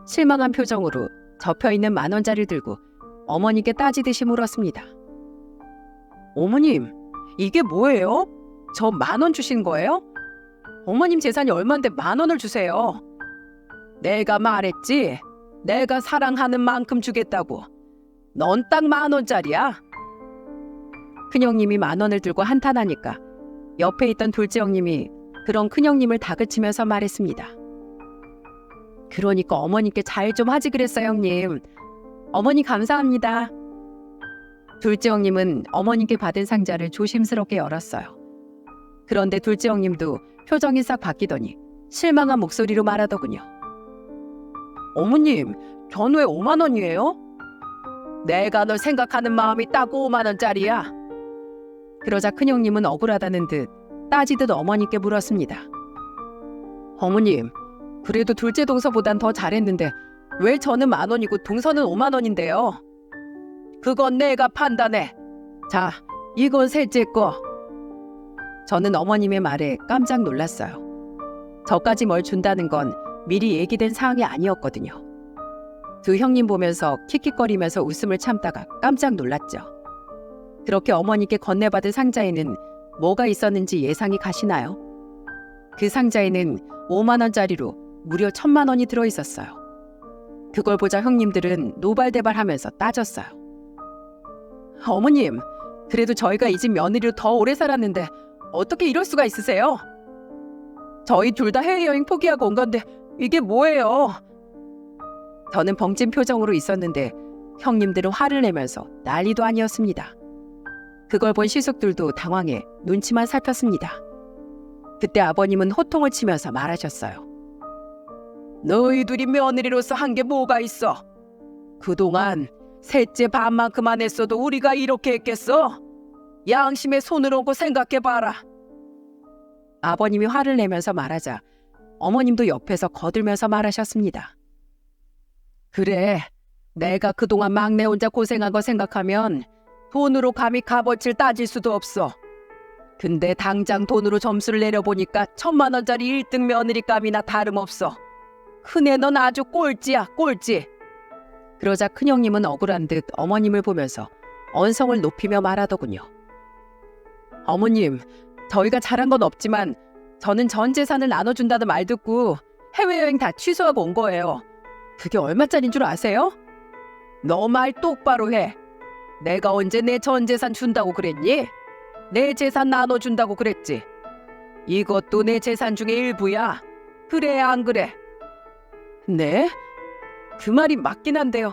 실망한 표정으로 접혀있는 10,000원짜리를 들고 어머니께 따지듯이 물었습니다. 어머님, 이게 뭐예요? 저 10,000원 주신 거예요? 어머님 재산이 얼만데 10,000원을 주세요. 내가 말했지. 내가 사랑하는 만큼 주겠다고. 넌 딱 10,000원짜리야. 큰형님이 10,000원을 들고 한탄하니까 옆에 있던 둘째 형님이 그런 큰형님을 다그치면서 말했습니다. 그러니까 어머니께 잘 좀 하지 그랬어요, 형님. 어머니 감사합니다. 둘째 형님은 어머니께 받은 상자를 조심스럽게 열었어요. 그런데 둘째 형님도 표정이 싹 바뀌더니 실망한 목소리로 말하더군요. 어머님, 전 왜 50,000원이에요? 내가 널 생각하는 마음이 딱 50,000원짜리야. 그러자 큰형님은 억울하다는 듯 따지듯 어머니께 물었습니다. 어머님, 그래도 둘째 동서보단 더 잘했는데 왜 저는 10,000원이고 동서는 50,000원인데요? 그건 내가 판단해. 자, 이건 셋째 거. 저는 어머님의 말에 깜짝 놀랐어요. 저까지 뭘 준다는 건 미리 얘기된 사항이 아니었거든요. 두 형님 보면서 킥킥거리면서 웃음을 참다가 깜짝 놀랐죠. 그렇게 어머니께 건네받은 상자에는 뭐가 있었는지 예상이 가시나요? 그 상자에는 50,000원짜리로 무려 10,000,000원이 들어있었어요. 그걸 보자 형님들은 노발대발하면서 따졌어요. 어머님, 그래도 저희가 이 집 며느리로 더 오래 살았는데 어떻게 이럴 수가 있으세요? 저희 둘 다 해외여행 포기하고 온 건데 이게 뭐예요? 저는 벙찐 표정으로 있었는데 형님들은 화를 내면서 난리도 아니었습니다. 그걸 본 시숙들도 당황해 눈치만 살폈습니다. 그때 아버님은 호통을 치면서 말하셨어요. 너희 둘이 며느리로서 한 게 뭐가 있어? 그동안 셋째 반만큼 안 했어도 우리가 이렇게 했겠어? 양심에 손을 얹고 생각해봐라. 아버님이 화를 내면서 말하자 어머님도 옆에서 거들면서 말하셨습니다. 그래, 내가 그동안 막내 혼자 고생한 거 생각하면 돈으로 감히 값어치를 따질 수도 없어. 근데 당장 돈으로 점수를 내려보니까 1,000,000원짜리 1등 며느리감이나 다름없어. 큰애 넌 아주 꼴찌야, 꼴찌. 그러자 큰형님은 억울한 듯 어머님을 보면서 언성을 높이며 말하더군요. 어머님, 저희가 잘한 건 없지만 저는 전 재산을 나눠준다는 말 듣고 해외여행 다 취소하고 온 거예요. 그게 얼마짜린 줄 아세요? 너 말 똑바로 해. 내가 언제 내 전 재산 준다고 그랬니? 내 재산 나눠준다고 그랬지. 이것도 내 재산 중에 일부야. 그래 안 그래? 네? 그 말이 맞긴 한데요.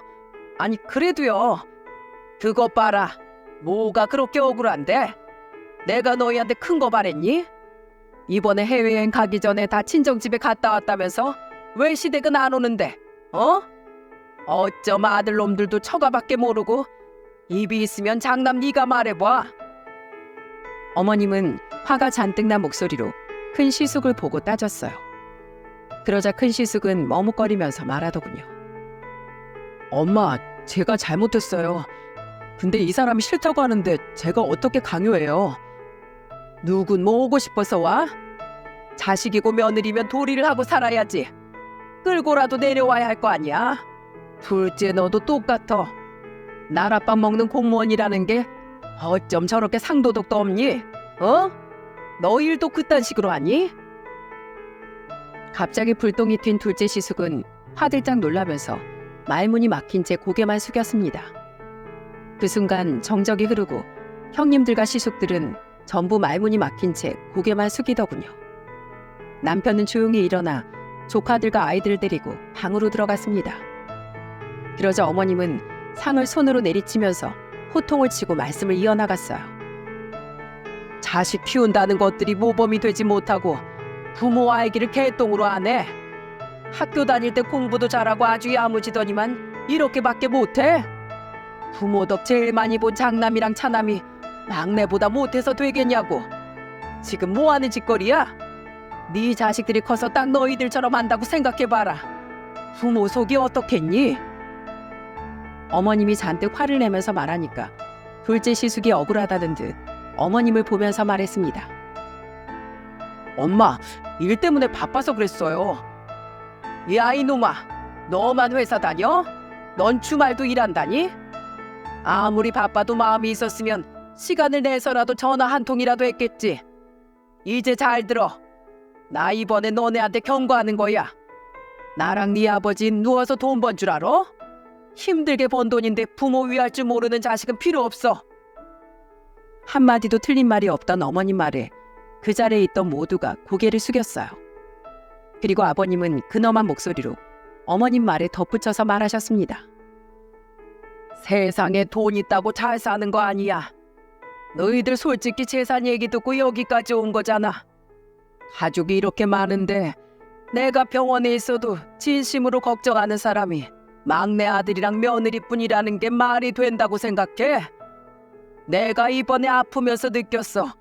아니 그래도요. 그것 봐라. 뭐가 그렇게 억울한데? 내가 너희한테 큰 거 바랬니? 이번에 해외여행 가기 전에 다 친정집에 갔다 왔다면서 왜 시댁은 안 오는데? 어? 어쩜 아들놈들도 처가밖에 모르고 입이 있으면 장남 네가 말해봐. 어머님은 화가 잔뜩 난 목소리로 큰 시숙을 보고 따졌어요. 그러자 큰 시숙은 머뭇거리면서 말하더군요. 엄마, 제가 잘못했어요. 근데 이 사람이 싫다고 하는데 제가 어떻게 강요해요? 누군 뭐 오고 싶어서 와? 자식이고 며느리면 도리를 하고 살아야지. 끌고라도 내려와야 할 거 아니야? 둘째 너도 똑같아. 나랏밥 먹는 공무원이라는 게 어쩜 저렇게 상도덕도 없니? 어? 너 일도 그딴 식으로 하니? 갑자기 불똥이 튄 둘째 시숙은 화들짝 놀라면서 말문이 막힌 채 고개만 숙였습니다. 그 순간 정적이 흐르고 형님들과 시숙들은 전부 말문이 막힌 채 고개만 숙이더군요. 남편은 조용히 일어나 조카들과 아이들을 데리고 방으로 들어갔습니다. 그러자 어머님은 상을 손으로 내리치면서 호통을 치고 말씀을 이어나갔어요. 자식 키운다는 것들이 모범이 되지 못하고 부모와 아기를 개똥으로 하네. 학교 다닐 때 공부도 잘하고 아주 야무지더니만 이렇게밖에 못해? 부모 덕 제일 많이 본 장남이랑 차남이 막내보다 못해서 되겠냐고. 지금 뭐하는 짓거리야? 네 자식들이 커서 딱 너희들처럼 한다고 생각해봐라. 부모 속이 어떻겠니? 어머님이 잔뜩 화를 내면서 말하니까 둘째 시숙이 억울하다는 듯 어머님을 보면서 말했습니다. 엄마, 일 때문에 바빠서 그랬어요. 야 이놈아, 너만 회사 다녀? 넌 주말도 일한다니? 아무리 바빠도 마음이 있었으면 시간을 내서라도 전화 한 통이라도 했겠지. 이제 잘 들어. 나 이번에 너네한테 경고하는 거야. 나랑 네 아버지 누워서 돈 번 줄 알아? 힘들게 번 돈인데 부모 위할 줄 모르는 자식은 필요 없어. 한마디도 틀린 말이 없던 어머님 말에 그 자리에 있던 모두가 고개를 숙였어요. 그리고 아버님은 근엄한 목소리로 어머님 말에 덧붙여서 말하셨습니다. 세상에 돈 있다고 잘 사는 거 아니야. 너희들 솔직히 재산 얘기 듣고 여기까지 온 거잖아. 가족이 이렇게 많은데 내가 병원에 있어도 진심으로 걱정하는 사람이 막내 아들이랑 며느리뿐이라는 게 말이 된다고 생각해? 내가 이번에 아프면서 느꼈어.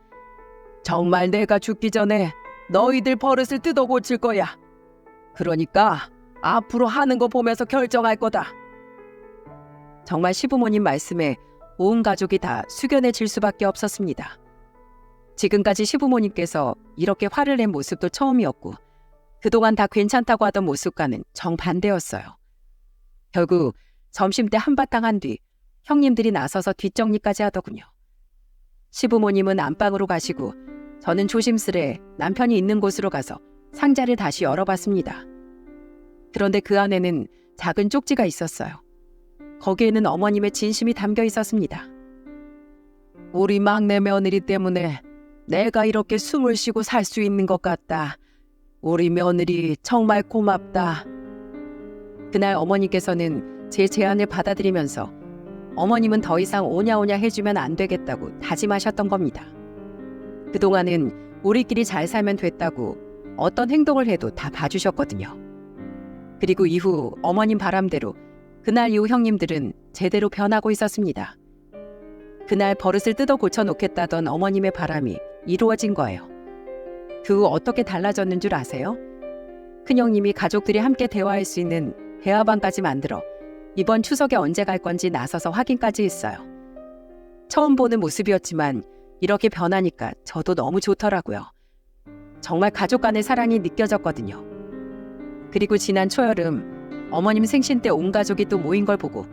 정말 내가 죽기 전에 너희들 버릇을 뜯어 고칠 거야. 그러니까 앞으로 하는 거 보면서 결정할 거다. 정말 시부모님 말씀에 온 가족이 다 숙연해질 수밖에 없었습니다. 지금까지 시부모님께서 이렇게 화를 낸 모습도 처음이었고 그동안 다 괜찮다고 하던 모습과는 정반대였어요. 결국 점심때 한바탕 한 뒤 형님들이 나서서 뒷정리까지 하더군요. 시부모님은 안방으로 가시고 저는 조심스레 남편이 있는 곳으로 가서 상자를 다시 열어봤습니다. 그런데 그 안에는 작은 쪽지가 있었어요. 거기에는 어머님의 진심이 담겨 있었습니다. 우리 막내 며느리 때문에 내가 이렇게 숨을 쉬고 살 수 있는 것 같다. 우리 며느리 정말 고맙다. 그날 어머니께서는 제 제안을 받아들이면서 어머님은 더 이상 오냐오냐 해주면 안 되겠다고 다짐하셨던 겁니다. 그동안은 우리끼리 잘 살면 됐다고 어떤 행동을 해도 다 봐주셨거든요. 그리고 이후 어머님 바람대로 그날 이후 형님들은 제대로 변하고 있었습니다. 그날 버릇을 뜯어 고쳐놓겠다던 어머님의 바람이 이루어진 거예요. 그 후 어떻게 달라졌는 줄 아세요? 큰형님이 가족들이 함께 대화할 수 있는 대화방까지 만들어 이번 추석에 언제 갈 건지 나서서 확인까지 했어요. 처음 보는 모습이었지만 이렇게 변하니까 저도 너무 좋더라고요. 정말 가족 간의 사랑이 느껴졌거든요. 그리고 지난 초여름 어머님 생신 때 온 가족이 또 모인 걸 보고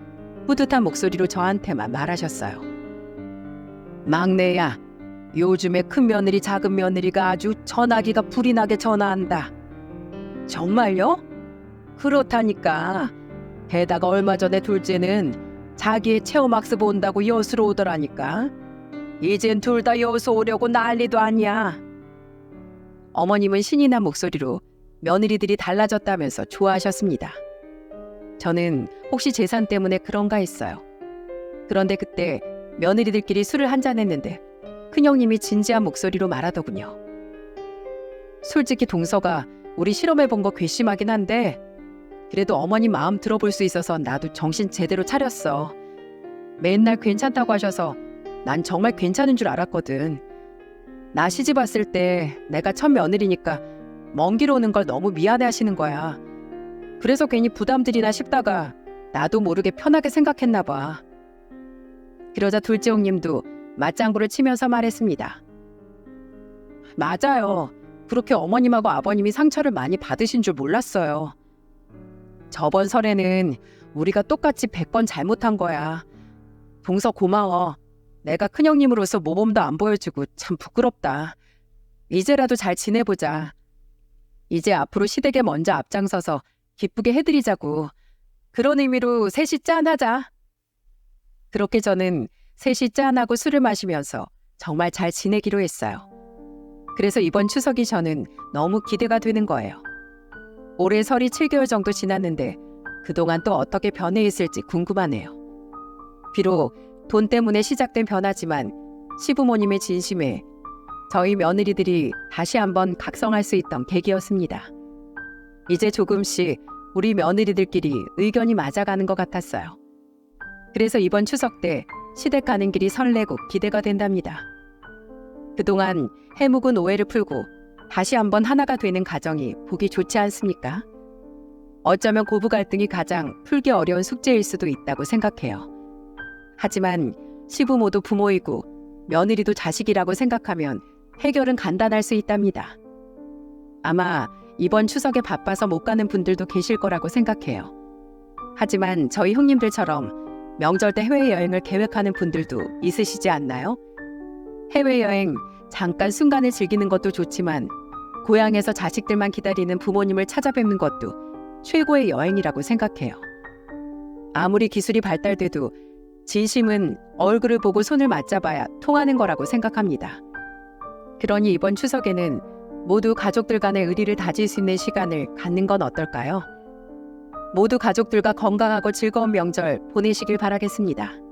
뿌듯한 목소리로 저한테만 말하셨어요. 막내야, 요즘에 큰 며느리 작은 며느리가 아주 전화기가 불이 나게 전화한다. 정말요? 그렇다니까. 게다가 얼마 전에 둘째는 자기의 체험학습 온다고 여수로 오더라니까. 이젠 둘 다 여수 오려고 난리도 아니야. 어머님은 신이 난 목소리로 며느리들이 달라졌다면서 좋아하셨습니다. 저는 혹시 재산 때문에 그런가 했어요. 그런데 그때 며느리들끼리 술을 한잔 했는데 큰형님이 진지한 목소리로 말하더군요. 솔직히 동서가 우리 실험해본 거 괘씸하긴 한데 그래도 어머님 마음 들어볼 수 있어서 나도 정신 제대로 차렸어. 맨날 괜찮다고 하셔서 난 정말 괜찮은 줄 알았거든. 나 시집 왔을 때 내가 첫 며느리니까 먼 길 오는 걸 너무 미안해 하시는 거야. 그래서 괜히 부담드리나 싶다가 나도 모르게 편하게 생각했나 봐. 그러자 둘째 형님도 맞장구를 치면서 말했습니다. 맞아요. 그렇게 어머님하고 아버님이 상처를 많이 받으신 줄 몰랐어요. 저번 설에는 우리가 똑같이 100번 잘못한 거야. 동서 고마워. 내가 큰형님으로서 모범도 안 보여주고 참 부끄럽다. 이제라도 잘 지내보자. 이제 앞으로 시댁에 먼저 앞장서서 기쁘게 해드리자고. 그런 의미로 셋이 짠하자. 그렇게 저는 셋이 짠하고 술을 마시면서 정말 잘 지내기로 했어요. 그래서 이번 추석이 저는 너무 기대가 되는 거예요. 올해 설이 7개월 정도 지났는데 그동안 또 어떻게 변해 있을지 궁금하네요. 비록 돈 때문에 시작된 변화지만 시부모님의 진심에 저희 며느리들이 다시 한번 각성할 수 있던 계기였습니다. 이제 조금씩 우리 며느리들끼리 의견이 맞아가는 것 같았어요. 그래서 이번 추석 때 시댁 가는 길이 설레고 기대가 된답니다. 그동안 해묵은 오해를 풀고 다시 한번 하나가 되는 가정이 보기 좋지 않습니까? 어쩌면 고부 갈등이 가장 풀기 어려운 숙제일 수도 있다고 생각해요. 하지만 시부모도 부모이고 며느리도 자식이라고 생각하면 해결은 간단할 수 있답니다. 아마 이번 추석에 바빠서 못 가는 분들도 계실 거라고 생각해요. 하지만 저희 형님들처럼 명절 때 해외여행을 계획하는 분들도 있으시지 않나요? 해외여행 잠깐 순간을 즐기는 것도 좋지만 고향에서 자식들만 기다리는 부모님을 찾아뵙는 것도 최고의 여행이라고 생각해요. 아무리 기술이 발달돼도 진심은 얼굴을 보고 손을 맞잡아야 통하는 거라고 생각합니다. 그러니 이번 추석에는 모두 가족들 간의 의리를 다질 수 있는 시간을 갖는 건 어떨까요? 모두 가족들과 건강하고 즐거운 명절 보내시길 바라겠습니다.